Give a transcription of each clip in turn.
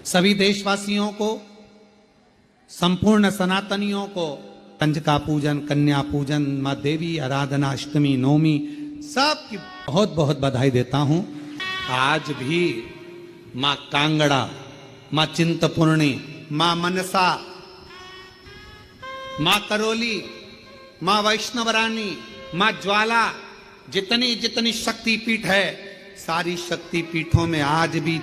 सभी देशवासियों को, संपूर्ण सनातनियों को कंजका पूजन, कन्या पूजन, माँ देवी आराधना, अष्टमी, नवमी सबकी बहुत बहुत बधाई देता हूं। आज भी माँ कांगड़ा, माँ चिंतपूर्णी, माँ मनसा, माँ करोली, माँ वैष्णवरानी, माँ ज्वाला, जितनी जितनी शक्तिपीठ है, सारी शक्तिपीठों में आज भी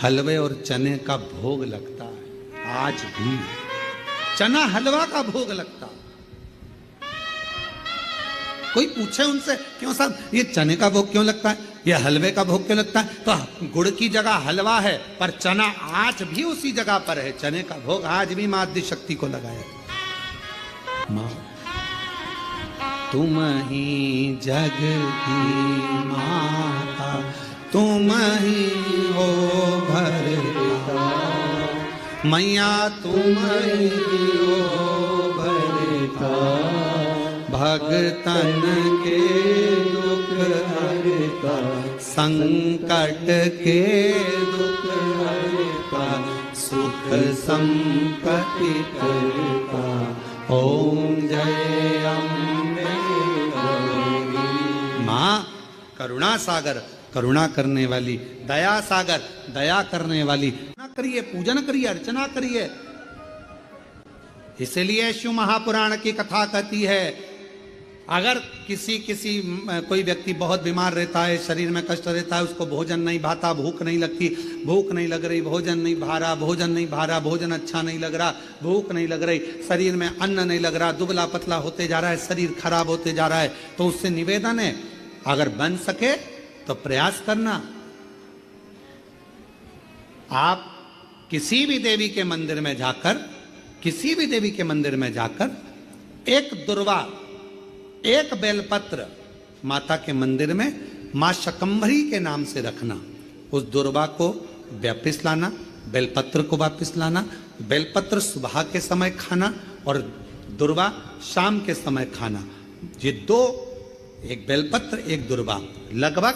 हलवे और चने का भोग लगता है। आज भी चना हलवा का भोग लगता है। कोई पूछे उनसे, क्यों साहब ये चने का भोग क्यों लगता है, ये हलवे का भोग क्यों लगता है, तो गुड़ की जगह हलवा है, पर चना आज भी उसी जगह पर है। चने का भोग आज भी मां आदि शक्ति को लगाया। मां तुम ही जग की माता, तुम ही हो भरता, मैया तुम ही हो भरता, भगतन के दुख हरता, संकट के दुख हरता, सुख संपत्ति करता। ओम जय अम्बे गौरी। माँ करुणा सागर, करुणा करने वाली, दया सागर, दया करने वाली। करिए, पूजन करिए, अर्चना करिए। इसलिए शिव महापुराण की कथा कहती है, अगर किसी कोई व्यक्ति बहुत बीमार रहता है, शरीर में कष्ट रहता है, उसको भोजन नहीं भाता, भूख नहीं लगती, भूख नहीं लग रही, भोजन नहीं भा रहा, भोजन नहीं भा रहा, भोजन अच्छा नहीं लग रहा, भूख नहीं लग रही, शरीर में अन्न नहीं लग रहा, दुबला पतला होते जा रहा है, शरीर खराब होते जा रहा है, तो उससे निवेदन है, अगर बन सके तो प्रयास करना। आप किसी भी देवी के मंदिर में जाकर, किसी भी देवी के मंदिर में जाकर एक दुर्वा, एक बेलपत्र माता के मंदिर में मां शकंभरी के नाम से रखना। उस दुर्वा को वापिस लाना, बेलपत्र को वापिस लाना। बेलपत्र सुबह के समय खाना और दुर्वा शाम के समय खाना। ये दो, एक बेलपत्र एक दुर्वा, लगभग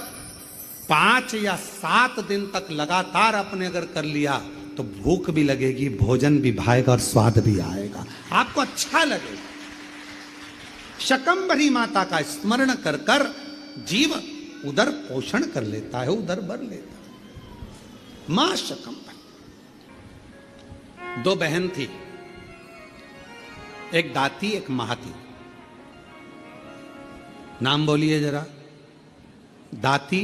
5 या 7 दिन तक लगातार आपने अगर कर लिया तो भूख भी लगेगी, भोजन भी भाएगा और स्वाद भी आएगा, आपको अच्छा लगेगा। शकंभरी माता का स्मरण कर कर जीव उदर पोषण कर लेता है, उदर भर लेता है। मां शकंभरी। 2 बहन थी, एक दाती एक महाती। नाम बोलिए जरा, दाती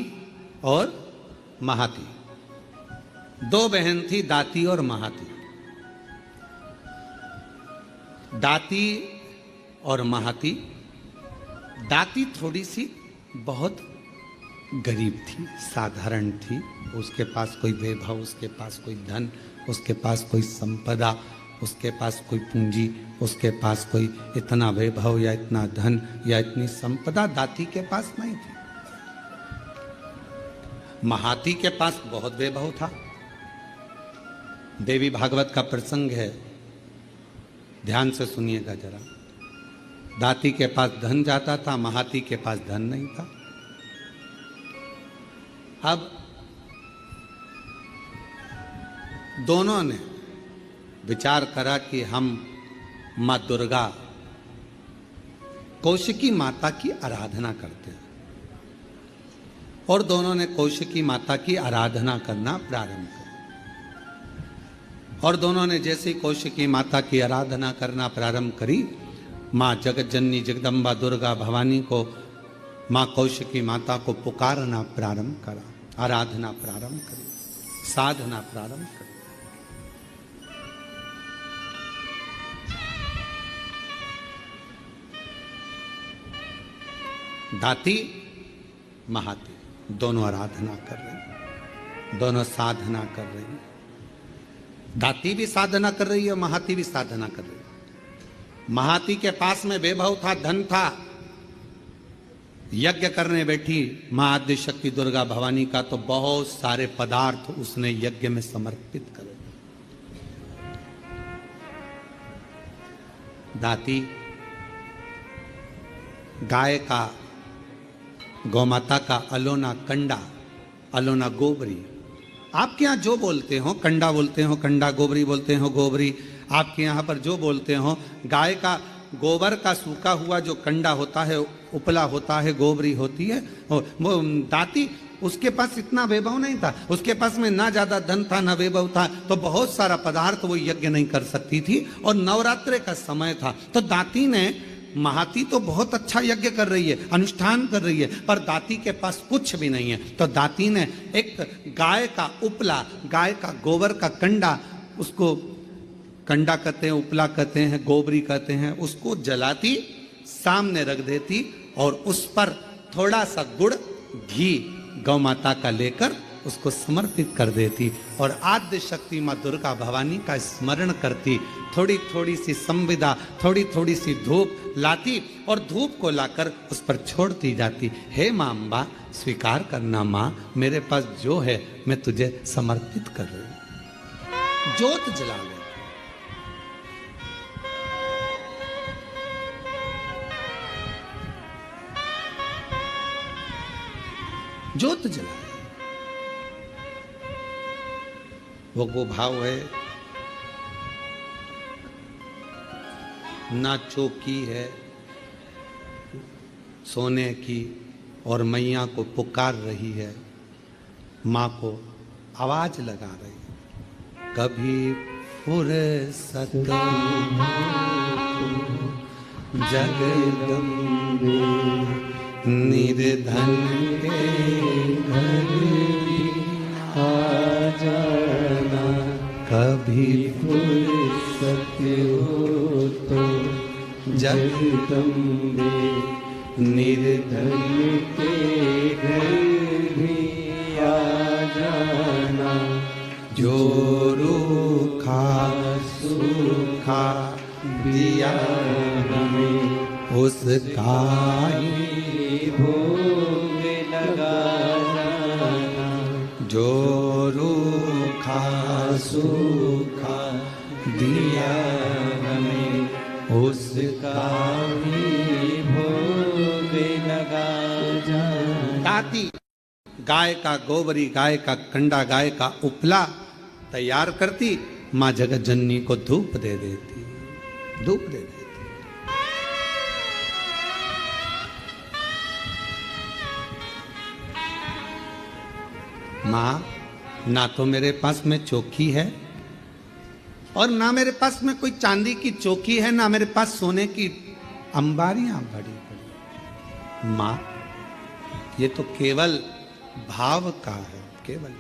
और महाती। 2 बहन थी, दाती और महाती। दाती और महाती। दाती थोड़ी सी बहुत गरीब थी, साधारण थी, उसके पास कोई वैभव, उसके पास कोई धन, उसके पास कोई संपदा, उसके पास कोई पूंजी, उसके पास कोई इतना वैभव या इतना धन या इतनी संपदा दाती के पास नहीं थी। महाती के पास बहुत वैभव था। देवी भागवत का प्रसंग है, ध्यान से सुनिएगा जरा। दाती के पास धन जाता था, महाती के पास धन नहीं था। अब दोनों ने विचार करा कि हम मां दुर्गा, कौशिकी माता की आराधना करते हैं, और दोनों ने कौशिकी माता की आराधना करना प्रारंभ किया। और दोनों ने जैसे कौशिकी माता की आराधना करना प्रारंभ करी, माँ जगत जननी जगदम्बा दुर्गा भवानी को, माँ कौशिकी माता को पुकारना प्रारंभ करा, आराधना प्रारंभ करी, साधना प्रारंभ करी। दाती महाती दोनों आराधना कर रहे, दोनों साधना कर रही। दाती भी साधना कर रही है, महाती भी साधना कर रही है। महाती के पास में वैभव था, धन था, यज्ञ करने बैठी मां आद्य शक्ति दुर्गा भवानी का, तो बहुत सारे पदार्थ उसने यज्ञ में समर्पित करे। दाती गाय का, गौमाता का अलोना कंडा, अलोना गोबरी आपके यहाँ जो बोलते हो, कंडा बोलते हो कंडा, गोबरी बोलते हो गोबरी, आपके यहाँ पर जो बोलते हो, गाय का गोबर का सूखा हुआ जो कंडा होता है, उपला होता है, गोबरी होती है, वो दाती, उसके पास इतना वैभव नहीं था, उसके पास में ना ज्यादा धन था ना वैभव था, तो बहुत सारा पदार्थ वो यज्ञ नहीं कर सकती थी, और नवरात्रे का समय था, तो दाती ने, महाती तो बहुत अच्छा यज्ञ कर रही है, अनुष्ठान कर रही है, पर दाती के पास कुछ भी नहीं है, तो दाती ने एक गाय का उपला, गाय का गोबर का कंडा, उसको कंडा कहते हैं, उपला कहते हैं, गोबरी कहते हैं, उसको जलाती, सामने रख देती, और उस पर थोड़ा सा गुड़ घी गौ माता का लेकर उसको समर्पित कर देती, और आद्य शक्ति माँ दुर्गा भवानी का स्मरण करती, थोड़ी थोड़ी सी संविदा, थोड़ी थोड़ी सी धूप लाती, और धूप को लाकर उस पर छोड़ती जाती, हे माँ अम्बा स्वीकार करना माँ, मेरे पास जो है मैं तुझे समर्पित कर रही हूं। ज्योत जला ले, ज्योत जला, वो भाव है, ना चौकी है सोने की, और मैया को पुकार रही है, माँ को आवाज लगा रही है, कभी फुर्सत जगदम्बे निर्धन के घर आ जाना, कभी फुर्सत हो तो जगदम्बे निर्धन के घर भी आ जाना, जो रूखा सूखा दिया हमें उसका ही भोग लगा जाना, जो रूखा सूखा दिया हमें उसका ही भोग लगा जाना। दाती गाय का गोबरी, गाय का कंडा, गाय का उपला तैयार करती, माँ जगत जननी को धूप दे देती, धूप दे देती। माँ, ना तो मेरे पास में चौकी है, और ना मेरे पास में कोई चांदी की चौकी है, ना मेरे पास सोने की अंबारियां बड़ी बड़ी। माँ, ये तो केवल भाव का है, केवल।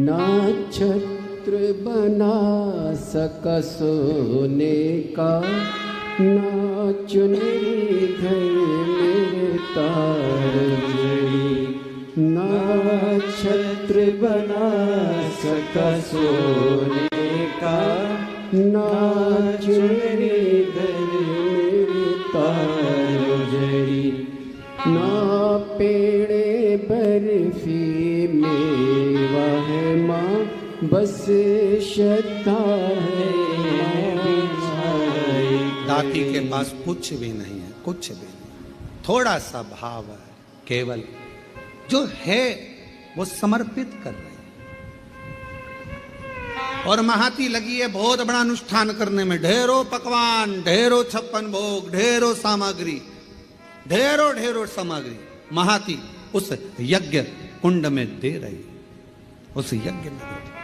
ना छत्र बना सका सोने का, ना चुनरी घर मेरे तार जड़ी, ना छत्र बना सका सोने का, ना चुनरी घर मेरे तार जड़ी, ना पेड़े बर्फी मेवा है माँ, बस श्रद्धा है। दाती के पास कुछ भी नहीं है, कुछ भी नहीं, थोड़ा सा भाव है, केवल जो है वो समर्पित कर रही है। और महाती लगी है बहुत बड़ा अनुष्ठान करने में, ढेरों पकवान, ढेरों 56 भोग, ढेरों सामग्री, ढेरों ढेरों सामग्री महाती उस यज्ञ कुंड में दे रही, उस यज्ञ में दे रही।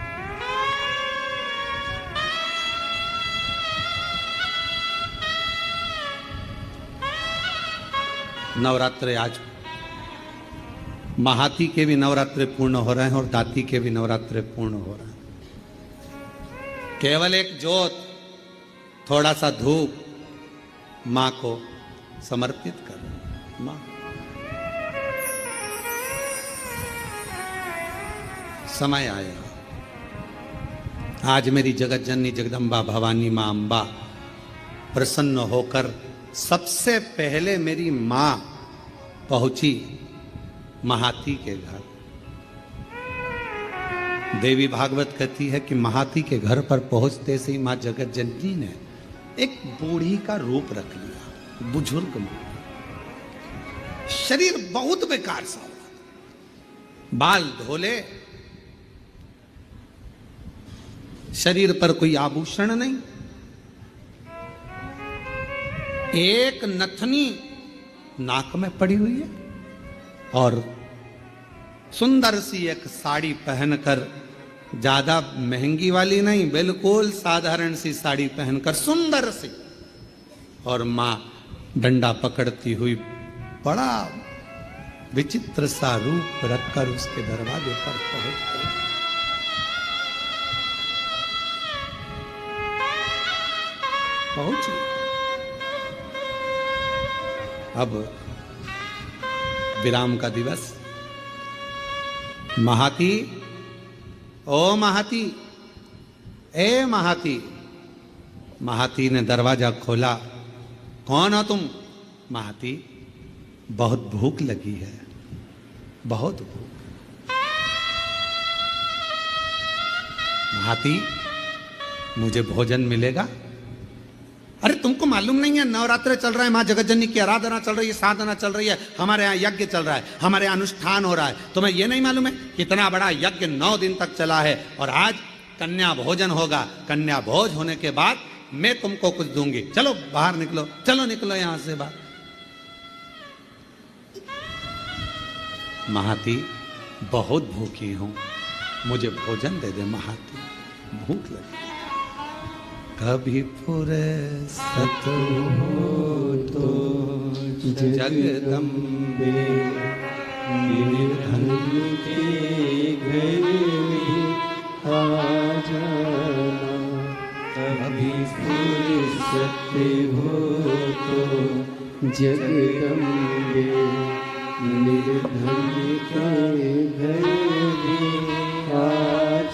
नवरात्रे आज महाती के भी नवरात्रे पूर्ण हो रहे हैं और दाती के भी नवरात्रे पूर्ण हो रहे हैं। केवल एक ज्योत, थोड़ा सा धूप मां को समर्पित कर रहे हैं। मां, समय आया, आज मेरी जगत जननी जगदम्बा भवानी मां अम्बा प्रसन्न होकर सबसे पहले मेरी मां पहुंची महाती के घर। देवी भागवत कहती है कि महाती के घर पर पहुंचते से ही मां जगत जननी ने एक बूढ़ी का रूप रख लिया, बुजुर्ग में। शरीर बहुत बेकार सा हुआ, बाल धोले, शरीर पर कोई आभूषण नहीं, एक नथनी नाक में पड़ी हुई है और सुंदर सी एक साड़ी पहनकर, ज्यादा महंगी वाली नहीं, बिल्कुल साधारण सी साड़ी पहनकर सुंदर सी, और मां डंडा पकड़ती हुई बड़ा विचित्र सा रूप रखकर उसके दरवाजे पर पहुंच गई। पहुंची। अब विराम का दिवस। महाती, ओ महाती, ए महाती। महाती ने दरवाजा खोला। कौन हो तुम? महाती, बहुत भूख लगी है, बहुत भूख। महाती, मुझे भोजन मिलेगा? अरे तुमको मालूम नहीं है, नवरात्र चल रहा है, मां जगत जननी की आराधना चल रही है, साधना चल रही है, हमारे यहाँ यज्ञ चल रहा है, हमारे यहाँ अनुष्ठान हो रहा है। तुम्हें यह नहीं मालूम है कितना बड़ा यज्ञ 9 दिन तक चला है, और आज कन्या भोजन होगा। कन्या भोज होने के बाद मैं तुमको कुछ दूंगी। चलो बाहर निकलो, चलो निकलो यहां से बाहर। महाती, बहुत भूखी हूं, मुझे भोजन दे दे महाती, भूख लगी। कभी फुर्सत हो तो जगदम्बे निर्धन के घर में आ जाना, कभी फुर्सत हो तो जगदम्बे निर्धन के घर में आ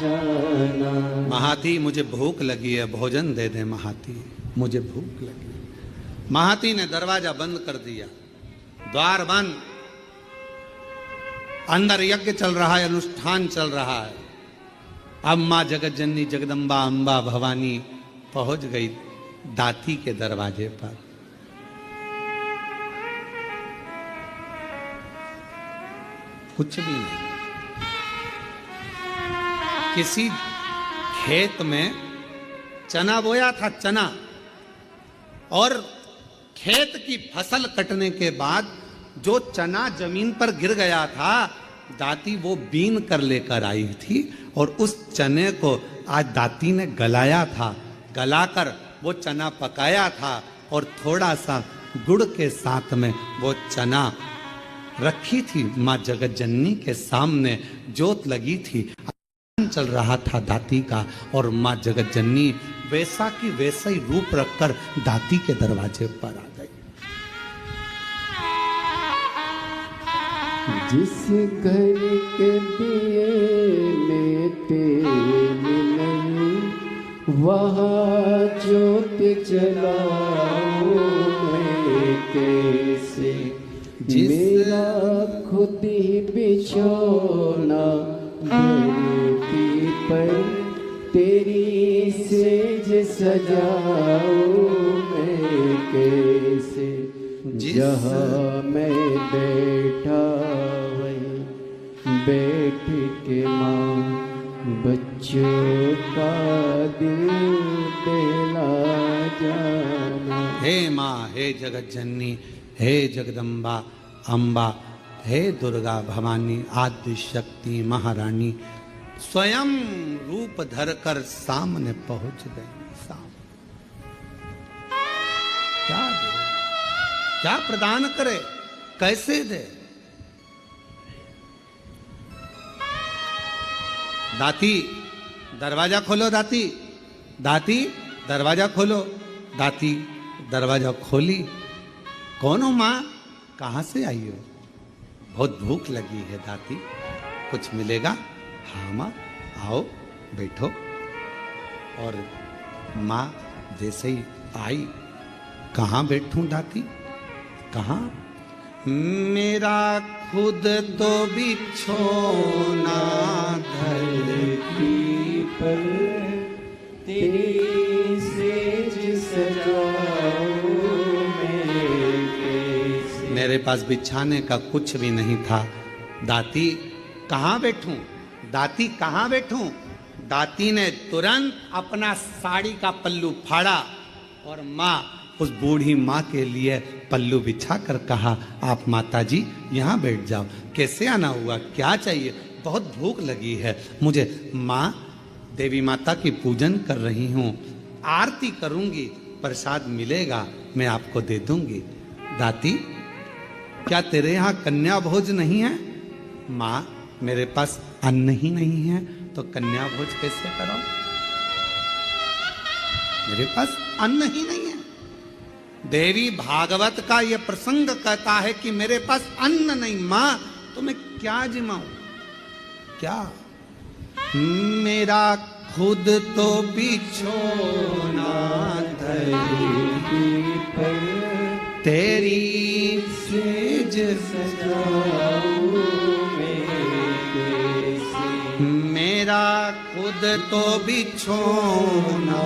जाना। महाती, मुझे भूख लगी है, भोजन दे दे महाती, मुझे भूख लगी। महाती ने दरवाजा बंद कर दिया, द्वार बंद। अंदर यज्ञ चल रहा है, अनुष्ठान चल रहा है। अब मां जगत जननी जगदम्बा अंबा भवानी पहुंच गई दाती के दरवाजे पर। कुछ भी नहीं। किसी खेत में चना बोया था, चना, और खेत की फसल कटने के बाद जो चना जमीन पर गिर गया था, दाती वो बीन कर लेकर आई थी, और उस चने को आज दाती ने गलाया था। गलाकर वो चना पकाया था, और थोड़ा सा गुड़ के साथ में वो चना रखी थी मां जगत जननी के सामने। जोत लगी थी, चल रहा था दाती का, और मां जगत जननी वैसा की वैसा ही रूप रखकर दाती के दरवाजे पर आ गई। जिस घर के दिए में तेल नहीं, वहाँ ज्योत जलाऊं मैं कैसे? मेरा खुद ही बिछौना धरती पर, तेरी सेज सजाऊं मैं कैसे? जहाँ मैं बैठा वहीं बैठ के माँ बच्चों का दिल दिला जाना। हे माँ, हे जगत जननी, हे जगदम्बा अम्बा, हे दुर्गा भवानी, आदि शक्ति महारानी, स्वयं रूप धरकर सामने पहुंच गई। क्या दे, क्या प्रदान करे, कैसे दे? दाती, दरवाजा खोलो दाती, दाती दरवाजा खोलो। दाती दरवाजा खोली। कौन हो माँ? कहाँ से आई हो? बहुत भूख लगी है दाती, कुछ मिलेगा? हाँ माँ, आओ बैठो। और माँ जैसे ही आई, कहाँ बैठूं दाती, कहाँ? मेरा खुद तो बिछोना धरती पर तेरी सेज सजाऊं मैं कैसे। मेरे पास बिछाने का कुछ भी नहीं था। दाती कहाँ बैठूं, दाती कहाँ बैठूं। दाती ने तुरंत अपना साड़ी का पल्लू फाड़ा और माँ उस बूढ़ी माँ के लिए पल्लू बिछा कर कहा, आप माता जी यहाँ बैठ जाओ। कैसे आना हुआ, क्या चाहिए? बहुत भूख लगी है मुझे। माँ, देवी माता की पूजन कर रही हूँ, आरती करूँगी, प्रसाद मिलेगा मैं आपको दे दूंगी। दाती, क्या तेरे यहाँ कन्या भोज नहीं है? माँ, मेरे पास अन्न ही नहीं है तो कन्या भोज कैसे करो? मेरे पास अन्न ही नहीं है। देवी भागवत का यह प्रसंग कहता है कि मेरे पास अन्न नहीं। मां, तो मैं क्या जिमाऊं? क्या? मेरा खुद तो बिछोना धरती पर तेरी सेज सजाऊं मैं कैसे। मेरा खुद तो बिछोना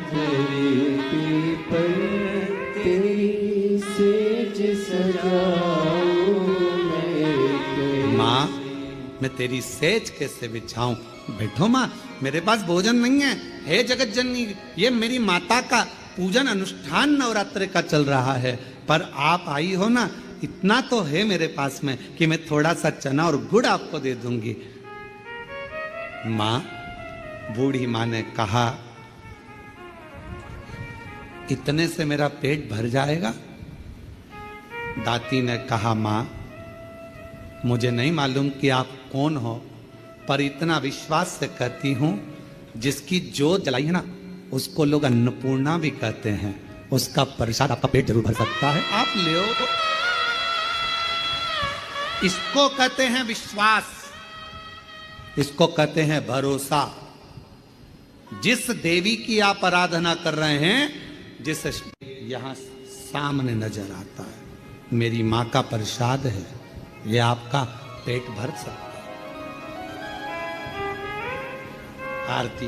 धरती पर तेरी सेज सजाऊं मैं कैसे। माँ, मैं तेरी सेज कैसे बिछाऊं? बैठो माँ, मेरे पास भोजन नहीं है। हे जगत जननी, ये मेरी माता का पूजन अनुष्ठान नवरात्रि का चल रहा है, पर आप आई हो ना, इतना तो है मेरे पास में कि मैं थोड़ा सा चना और गुड़ आपको दे दूंगी। माँ, बूढ़ी माँ ने कहा, इतने से मेरा पेट भर जाएगा? दाती ने कहा, माँ, मुझे नहीं मालूम कि आप कौन हो, पर इतना विश्वास से कहती हूं, जिसकी जोत जलाई है ना, उसको लोग अन्नपूर्णा भी कहते हैं। उसका प्रसाद आपका पेट जरूर भर सकता है, आप ले। इसको कहते हैं विश्वास, इसको कहते हैं भरोसा। जिस देवी की आप आराधना कर रहे हैं, जिस यहां सामने नजर आता है, मेरी मां का प्रसाद है, ये आपका पेट भर सकता है। आरती।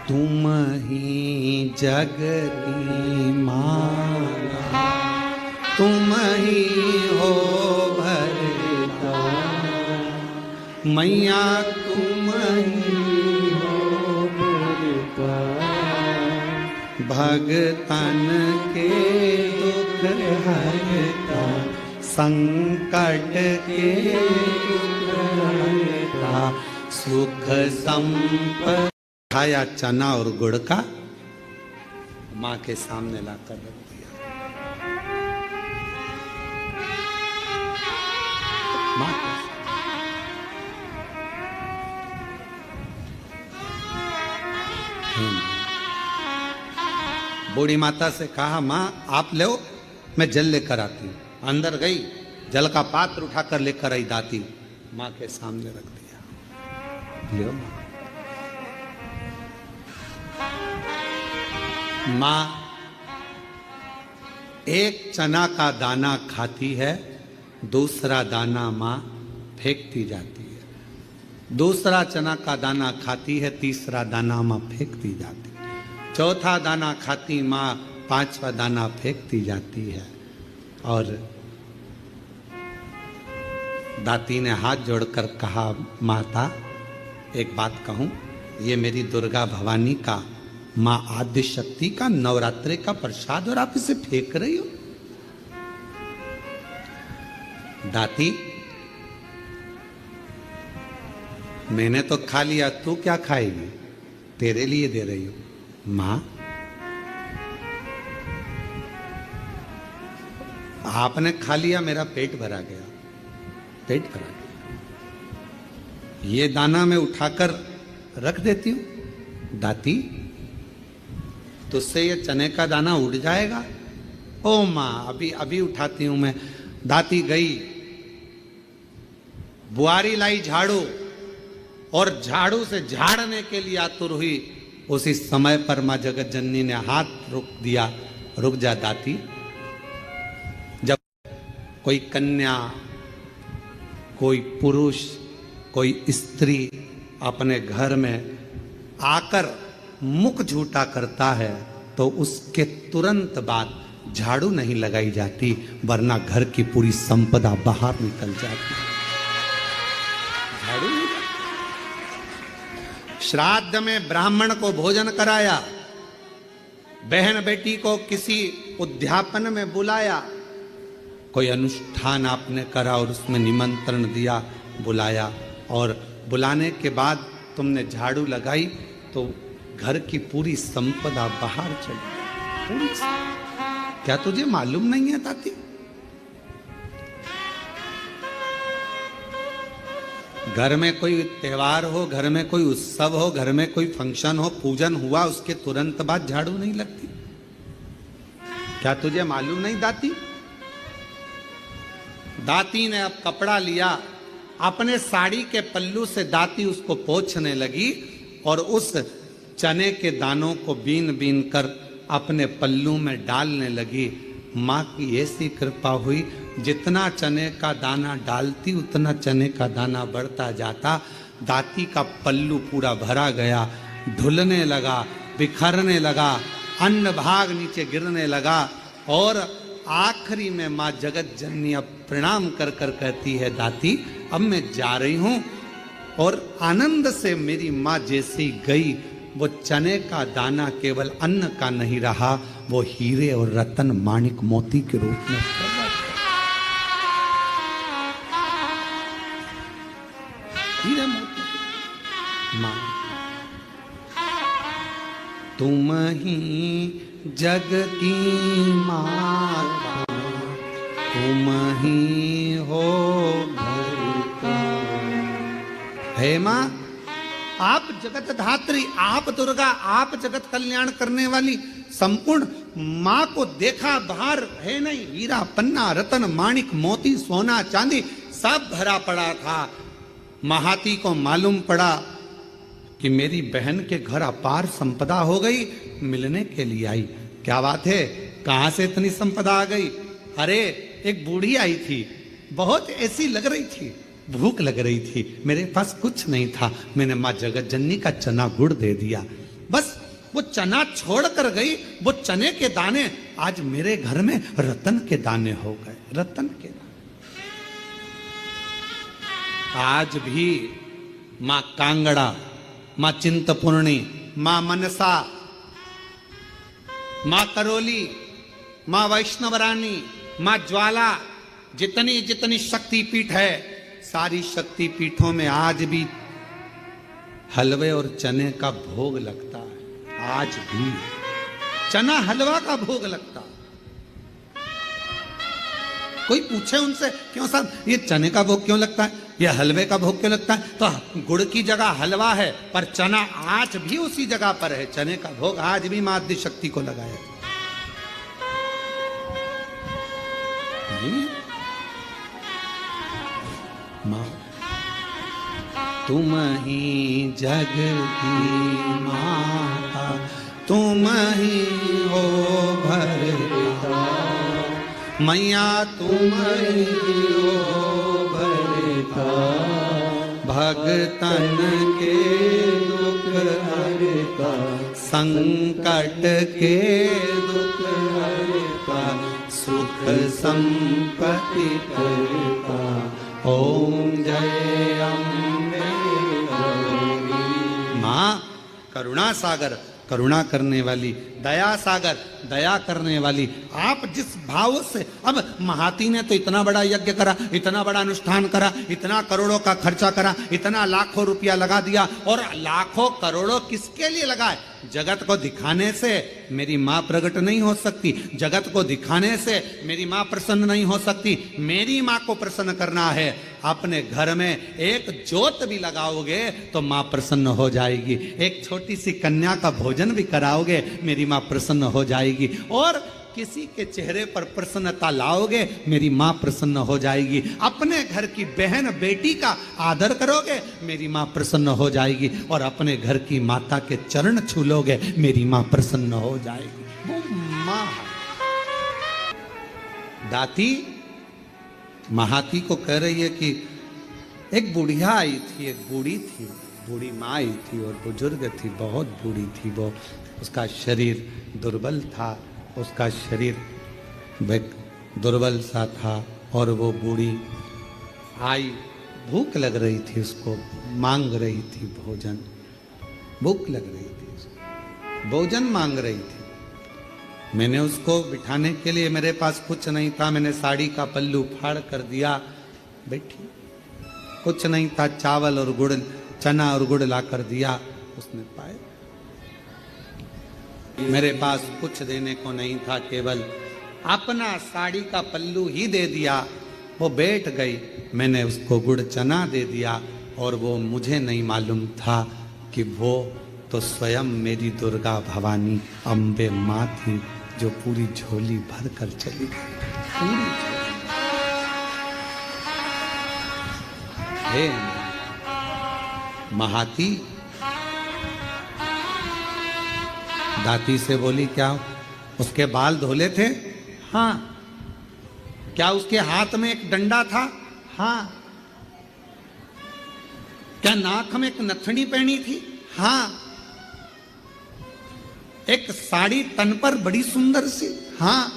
तुम ही जग की माला, तुम ही हो भरता, मैया तुम ही हो भरता, भगतन के दुख हरता, संकट के दुख हरता, सुख संपदा। खाया चना और गुड़ का, माँ के सामने लाकर रख दिया। माँ बूढ़ी माता से कहा, माँ आप ले, मैं जल लेकर आती हूँ। अंदर गई, जल का पात्र उठाकर लेकर आई। दाती माँ के सामने रख दिया। ले माँ, एक चना का दाना खाती है, दूसरा दाना माँ फेंकती जाती है। दूसरा चना का दाना खाती है, तीसरा दाना माँ फेंकती जाती है। चौथा दाना खाती माँ, पांचवा दाना फेंकती जाती है। और दाती ने हाथ जोड़कर कहा, माता एक बात कहूँ, ये मेरी दुर्गा भवानी का, माँ आद्य शक्ति का नवरात्रि का प्रसाद और आप इसे फेंक रही हो। दाती, मैंने तो खा लिया, तू क्या खाएगी? तेरे लिए दे रही हो। माँ, आपने खा लिया, मेरा पेट भरा गया, पेट भरा गया। ये दाना मैं उठाकर रख देती हूं। दाती, तुझसे ये चने का दाना उड़ जाएगा। ओ माँ, अभी अभी उठाती हूं मैं। दाती गई, बुआरी लाई झाड़ू, और झाड़ू से झाड़ने के लिए आतुर हुई। उसी समय पर माँ जगत जननी ने हाथ रोक दिया। रुक जा दाती, जब कोई कन्या कोई पुरुष, कोई स्त्री अपने घर में आकर मुख झूठा करता है तो उसके तुरंत बाद झाड़ू नहीं लगाई जाती, वरना घर की पूरी संपदा बाहर निकल जाती। झाड़ू नहीं। श्राद्ध में ब्राह्मण को भोजन कराया, बहन बेटी को किसी उद्यापन में बुलाया, कोई अनुष्ठान आपने करा और उसमें निमंत्रण दिया, बुलाया, और बुलाने के बाद तुमने झाड़ू लगाई तो घर की पूरी संपदा बाहर चली। पूरी। क्या तुझे मालूम नहीं है ताती? घर में कोई त्योहार हो, घर में कोई उत्सव हो, घर में कोई फंक्शन हो, पूजन हुआ, उसके तुरंत बाद झाड़ू नहीं लगती। क्या तुझे मालूम नहीं दाती? दाती ने अब कपड़ा लिया, अपने साड़ी के पल्लू से दाती उसको पोंछने लगी और उस चने के दानों को बीन बीन कर अपने पल्लू में डालने लगी। माँ की ऐसी कृपा हुई, जितना चने का दाना डालती उतना चने का दाना बढ़ता जाता। दाती का पल्लू पूरा भरा गया, ढुलने लगा, बिखरने लगा, अन्न भाग नीचे गिरने लगा, और आखिरी में माँ जगत जननी अब प्रणाम कर कर कहती है, दाती अब मैं जा रही हूं। और आनंद से मेरी माँ जैसी गई, वो चने का दाना केवल अन्न का नहीं रहा, वो हीरे और रतन माणिक मोती के रूप में हीरे मोती। माँ तुम ही जग की माता, तुम ही हो घर का। हे माँ, आप जगत धात्री, आप दुर्गा, आप जगत कल्याण करने वाली संपूर्ण माँ को देखा, बाहर है नहीं, हीरा पन्ना रतन माणिक मोती सोना चांदी सब भरा पड़ा था। महाती को मालूम पड़ा कि मेरी बहन के घर अपार संपदा हो गई, मिलने के लिए आई। क्या बात है, कहां से इतनी संपदा आ गई? अरे एक बूढ़ी आई थी, बहुत ऐसी लग रही थी, भूख लग रही थी, मेरे पास कुछ नहीं था, मैंने माँ जगत जननी का चना गुड़ दे दिया। बस वो चना छोड़ कर गई, वो चने के दाने आज मेरे घर में रतन के दाने हो गए, रतन के दाने। आज भी माँ कांगड़ा, माँ चिंतपूर्णी, माँ मनसा, माँ करोली, माँ वैष्णवरानी, माँ ज्वाला, जितनी जितनी शक्तिपीठ है, सारी शक्तिपीठों में आज भी हलवे और चने का भोग लगता है। आज भी चना हलवा का भोग लगता है। कोई पूछे उनसे, क्यों साहब ये चने का भोग क्यों लगता है, ये हलवे का भोग क्यों लगता है? तो गुड़ की जगह हलवा है, पर चना आज भी उसी जगह पर है। चने का भोग आज भी माँ आदि शक्ति को लगाया नहीं। माँ तुम ही जग की माता, तुम ही हो भरता, मैया तुम ही हो भरता, भगतन के दुख हरता, संकट के दुख हरता, सुख संपत्ति करता। ओम जय अम्बे गौरी। माँ करुणा सागर, करुणा करने वाली, दया सागर, दया करने वाली। आप जिस भाव से, अब महाती ने तो इतना बड़ा यज्ञ करा, इतना बड़ा अनुष्ठान करा, इतना करोड़ों का खर्चा करा, इतना लाखों रुपया लगा दिया, और लाखों करोड़ों किसके लिए लगाए? जगत को दिखाने से मेरी माँ प्रकट नहीं हो सकती, जगत को दिखाने से मेरी माँ प्रसन्न नहीं हो सकती। मेरी माँ को प्रसन्न करना है, अपने घर में एक ज्योत भी लगाओगे तो माँ प्रसन्न हो जाएगी। एक छोटी सी कन्या का भोजन भी कराओगे, मेरी माँ प्रसन्न हो जाएगी। और किसी के चेहरे पर प्रसन्नता लाओगे, मेरी माँ प्रसन्न हो जाएगी। अपने घर की बहन बेटी का आदर करोगे, मेरी माँ प्रसन्न हो जाएगी। और अपने घर की माता के चरण छू लोगे, मेरी माँ प्रसन्न हो जाएगी। वो माँ दाती महाती को कह रही है कि एक बुढ़िया आई थी, एक बूढ़ी थी, बूढ़ी माँ आई थी और बुजुर्ग थी, बहुत बूढ़ी थी वो। उसका शरीर दुर्बल था, उसका शरीर दुर्बल सा था। और वो बूढ़ी आई, भूख लग रही थी उसको, मांग रही थी भोजन, भूख लग रही थी उसको, भोजन मांग रही थी। मैंने उसको बिठाने के लिए, मेरे पास कुछ नहीं था, मैंने साड़ी का पल्लू फाड़ कर दिया, बैठी। कुछ नहीं था, चावल और गुड़, चना और गुड़ ला कर दिया, उसने पाए। मेरे पास कुछ देने को नहीं था, केवल अपना साड़ी का पल्लू ही दे दिया। वो बैठ गई, मैंने उसको गुड़ चना दे दिया और वो मुझे नहीं मालूम था कि वो तो स्वयं मेरी दुर्गा भवानी अम्बे माँ थी, जो पूरी झोली भर कर चली गई, पूरी झोली। हे महाती दाती से बोली, क्या उसके बाल धोले थे? हाँ। क्या उसके हाथ में एक डंडा था? हाँ। क्या नाक में एक नथनी पहनी थी? हाँ। एक साड़ी तन पर बड़ी सुंदर सी? हाँ।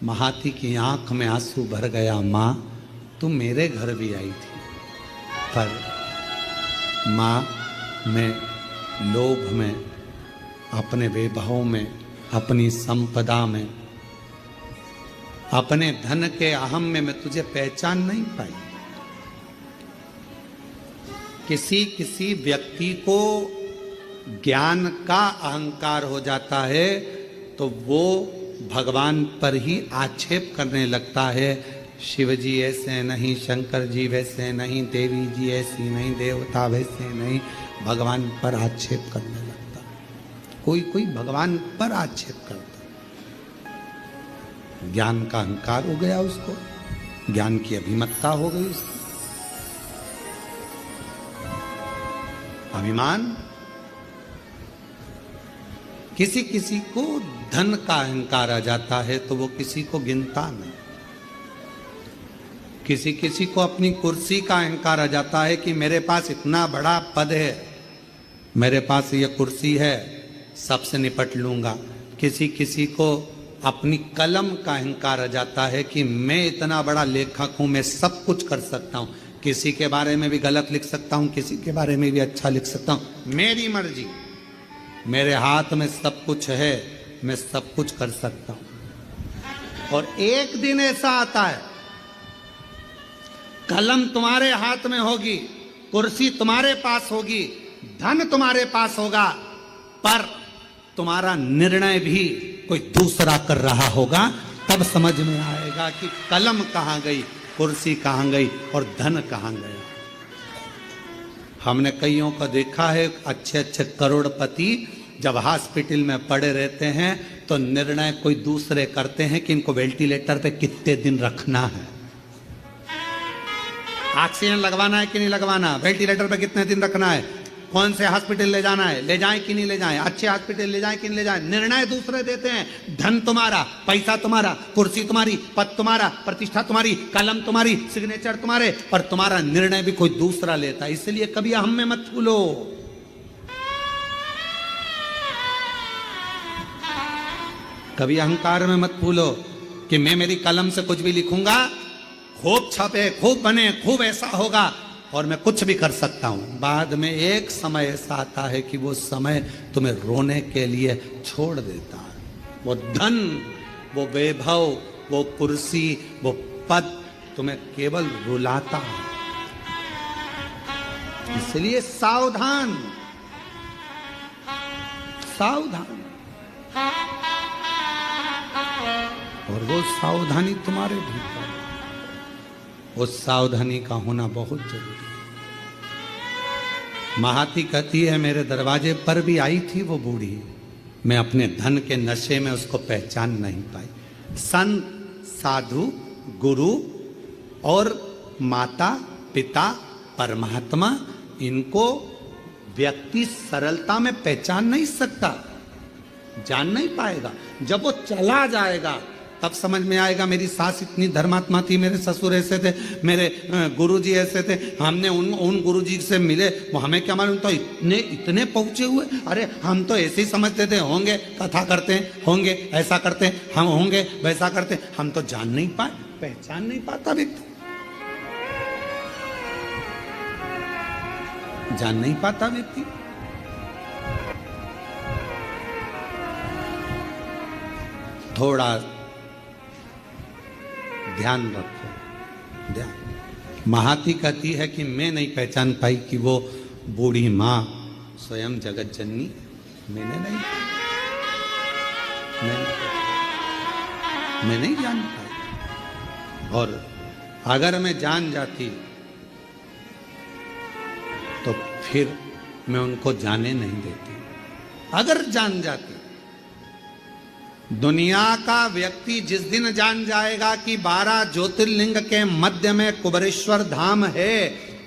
महाती की आंख में आंसू भर गया। मां, तू मेरे घर भी आई थी, पर मां, मैं लोभ में, अपने वैभव में, अपनी संपदा में, अपने धन के अहम में मैं तुझे पहचान नहीं पाई। किसी किसी व्यक्ति को ज्ञान का अहंकार हो जाता है तो वो भगवान पर ही आक्षेप करने लगता है। शिव जी ऐसे नहीं, शंकर जी वैसे नहीं, देवी जी ऐसी नहीं, देवता वैसे नहीं, भगवान पर आक्षेप करने लगता है। कोई कोई भगवान पर आक्षेप करता। ज्ञान का अहंकार हो गया उसको, ज्ञान की अभिमत्ता हो गई उसकी, अभिमान। किसी किसी को धन का अहंकार आ जाता है तो वो किसी को गिनता नहीं। किसी किसी को अपनी कुर्सी का अहंकार आ जाता है कि मेरे पास इतना बड़ा पद है, मेरे पास ये कुर्सी है, सबसे निपट लूंगा। किसी किसी को अपनी कलम का अहंकार आ जाता है कि मैं इतना बड़ा लेखक हूं, मैं सब कुछ कर सकता हूं, किसी के बारे में भी गलत लिख सकता हूं, किसी के बारे में भी अच्छा लिख सकता हूं, मेरी मर्जी, मेरे हाथ में सब कुछ है, मैं सब कुछ कर सकता हूं। और एक दिन ऐसा आता है, कलम तुम्हारे हाथ में होगी, कुर्सी तुम्हारे पास होगी, धन तुम्हारे पास होगा, पर तुम्हारा निर्णय भी कोई दूसरा कर रहा होगा। तब समझ में आएगा कि कलम कहां गई, कुर्सी कहां गई और धन कहां गया। हमने कईयों को देखा है, अच्छे अच्छे करोड़पति जब हॉस्पिटल में पड़े रहते हैं तो निर्णय कोई दूसरे करते हैं कि इनको वेंटिलेटर पे कितने दिन रखना है, ऑक्सीजन लगवाना है कि नहीं लगवाना, वेंटिलेटर पे कितने दिन रखना है, कौन से हॉस्पिटल ले जाना है, ले जाएं कि नहीं ले जाएं, अच्छे हॉस्पिटल ले जाएं कि नहीं ले जाएं। निर्णय दूसरे देते हैं। धन तुम्हारा, पैसा तुम्हारा, कुर्सी तुम्हारी, पद तुम्हारा, प्रतिष्ठा तुम्हारी, कलम तुम्हारी, सिग्नेचर तुम्हारे, पर तुम्हारा निर्णय भी कोई दूसरा लेता है। इसलिए कभी अहम में मत फूलो। कभी अहंकार में मत फूलो कि मैं मेरी कलम से कुछ भी लिखूंगा, खूब छपे, खूब बने, खूब ऐसा होगा और मैं कुछ भी कर सकता हूं। बाद में एक समय ऐसा आता है कि वो समय तुम्हें रोने के लिए छोड़ देता है। वो धन, वो वैभव, वो कुर्सी, वो पद तुम्हें केवल रुलाता है। इसलिए सावधान, सावधान। और वो सावधानी तुम्हारे भीतर, उस सावधानी का होना बहुत जरूरी है। महाती कहती है, मेरे दरवाजे पर भी आई थी वो बूढ़ी, मैं अपने धन के नशे में उसको पहचान नहीं पाई। संत, साधु, गुरु और माता पिता परमात्मा, इनको व्यक्ति सरलता में पहचान नहीं सकता, जान नहीं पाएगा। जब वो चला जाएगा तब समझ में आएगा। मेरी सास इतनी धर्मात्मा थी, मेरे ससुर ऐसे थे, मेरे गुरुजी ऐसे थे, हमने उन गुरुजी से मिले, वो हमें क्या मालूम, तो इतने पहुंचे हुए। अरे हम तो ऐसे ही समझते थे, होंगे कथा करते हैं, होंगे ऐसा करते हैं, हम होंगे वैसा करते हैं। हम तो जान नहीं पाए, पहचान नहीं पाता व्यक्ति, जान नहीं पाता व्यक्ति। थोड़ा ध्यान रखो, ध्यान। महाती कहती है कि मैं नहीं पहचान पाई कि वो बूढ़ी माँ स्वयं जगत जननी, मैं नहीं जान पाई। और अगर मैं जान जाती तो फिर मैं उनको जाने नहीं देती। अगर जान जाती, दुनिया का व्यक्ति जिस दिन जान जाएगा कि 12 ज्योतिर्लिंग के मध्य में कुबरेश्वर धाम है,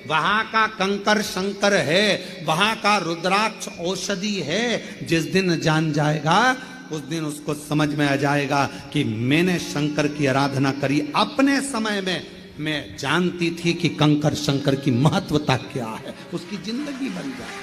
वहां का कंकर शंकर है, वहां का रुद्राक्ष औषधि है, जिस दिन जान जाएगा उस दिन उसको समझ में आ जाएगा कि मैंने शंकर की आराधना करी। अपने समय में मैं जानती थी कि कंकर शंकर की महत्वता क्या है, उसकी जिंदगी बन जाए।